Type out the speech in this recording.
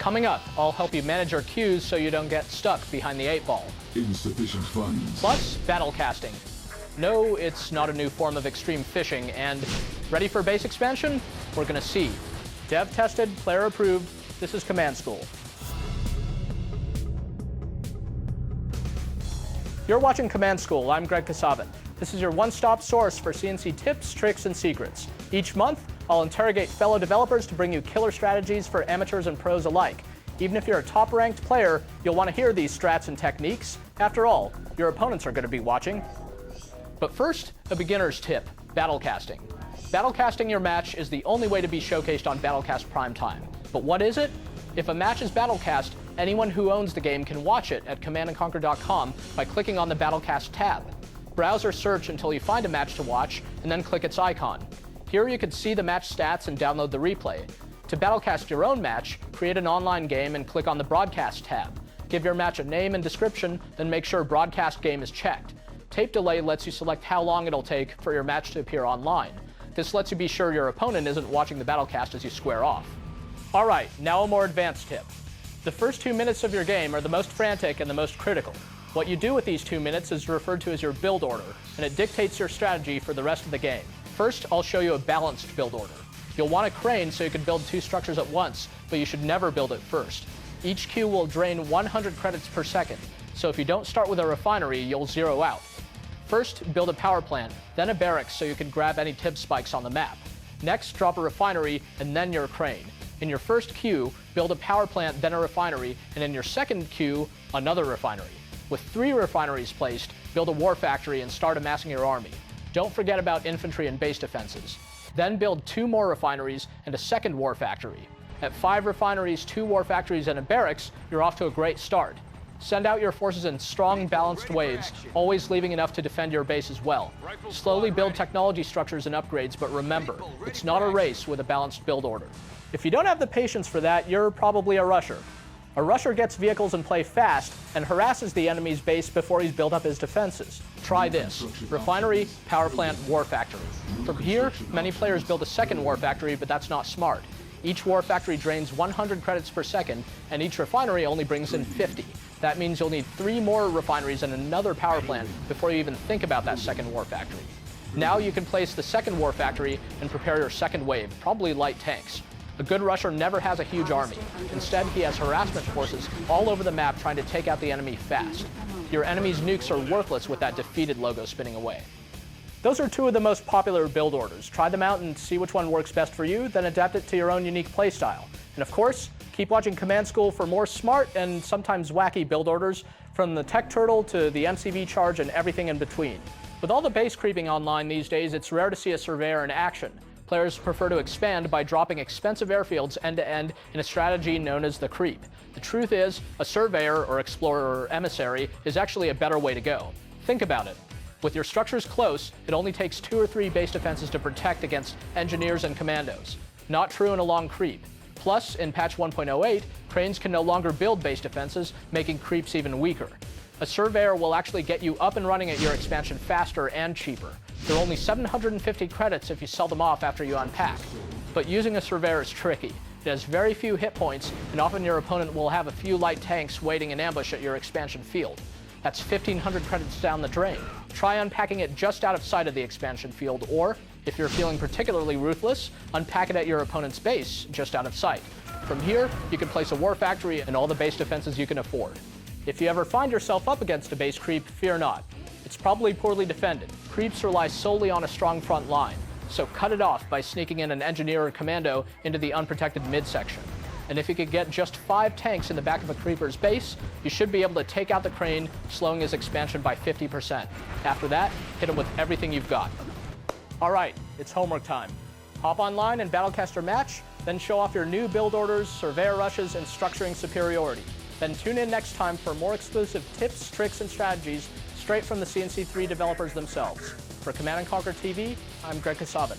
Coming up, I'll help you manage your queues so you don't get stuck behind the 8-ball. Insufficient funds. Plus, battle casting. No, it's not a new form of extreme fishing, and ready for base expansion? We're gonna see. Dev tested, player approved. This is Command School. You're watching Command School. I'm Greg Kasavin. This is your one-stop source for CNC tips, tricks, and secrets. Each month, I'll interrogate fellow developers to bring you killer strategies for amateurs and pros alike. Even if you're a top-ranked player, you'll want to hear these strats and techniques. After all, your opponents are going to be watching. But first, a beginner's tip, battle casting. Battle casting your match is the only way to be showcased on Battlecast Primetime. But what is it? If a match is battlecast, anyone who owns the game can watch it at commandandconquer.com by clicking on the Battlecast tab. Browse or search until you find a match to watch, and then click its icon. Here you can see the match stats and download the replay. To battlecast your own match, create an online game and click on the Broadcast tab. Give your match a name and description, then make sure Broadcast Game is checked. Tape delay lets you select how long it'll take for your match to appear online. This lets you be sure your opponent isn't watching the battlecast as you square off. All right, now a more advanced tip. The first 2 minutes of your game are the most frantic and the most critical. What you do with these 2 minutes is referred to as your build order, and it dictates your strategy for the rest of the game. First, I'll show you a balanced build order. You'll want a crane so you can build 2 structures at once, but you should never build it first. Each queue will drain 100 credits per second, so if you don't start with a refinery, you'll zero out. First, build a power plant, then a barracks so you can grab any tib spikes on the map. Next, drop a refinery, and then your crane. In your first queue, build a power plant, then a refinery, and in your second queue, another refinery. With 3 refineries placed, build a war factory and start amassing your army. Don't forget about infantry and base defenses. Then build 2 more refineries and a second war factory. At 5 refineries, 2 war factories, and a barracks, you're off to a great start. Send out your forces in strong, balanced waves, always leaving enough to defend your base as well. Slowly build technology structures and upgrades, but remember, it's not a race with a balanced build order. If you don't have the patience for that, you're probably a rusher. A rusher gets vehicles and play fast and harasses the enemy's base before he's built up his defenses. Try this: refinery, power plant, war factory. From here, many players build a second war factory, but that's not smart. Each war factory drains 100 credits per second, and each refinery only brings in 50. That means you'll need 3 more refineries and another power plant before you even think about that second war factory. Now you can place the second war factory and prepare your second wave, probably light tanks. A good rusher never has a huge army. Instead, he has harassment forces all over the map trying to take out the enemy fast. Your enemy's nukes are worthless with that defeated logo spinning away. Those are 2 of the most popular build orders. Try them out and see which one works best for you, then adapt it to your own unique playstyle. And of course, keep watching Command School for more smart and sometimes wacky build orders, from the Tech Turtle to the MCV Charge and everything in between. With all the base creeping online these days, it's rare to see a surveyor in action. Players prefer to expand by dropping expensive airfields end-to-end in a strategy known as the creep. The truth is, a surveyor or explorer or emissary is actually a better way to go. Think about it. With your structures close, it only takes 2 or 3 base defenses to protect against engineers and commandos. Not true in a long creep. Plus, in patch 1.08, cranes can no longer build base defenses, making creeps even weaker. A surveyor will actually get you up and running at your expansion faster and cheaper. They're only 750 credits if you sell them off after you unpack. But using a surveyor is tricky. It has very few hit points, and often your opponent will have a few light tanks waiting in ambush at your expansion field. That's 1,500 credits down the drain. Try unpacking it just out of sight of the expansion field, or, if you're feeling particularly ruthless, unpack it at your opponent's base just out of sight. From here, you can place a war factory and all the base defenses you can afford. If you ever find yourself up against a base creep, fear not. It's probably poorly defended. Creeps rely solely on a strong front line, so cut it off by sneaking in an engineer or commando into the unprotected midsection. And if you could get just 5 tanks in the back of a creeper's base, you should be able to take out the crane, slowing his expansion by 50%. After that, hit him with everything you've got. All right, it's homework time. Hop online and battlecast your match, then show off your new build orders, surveyor rushes, and structuring superiority. Then tune in next time for more exclusive tips, tricks, and strategies straight from the CNC3 developers themselves. For Command & Conquer TV, I'm Greg Kasavin.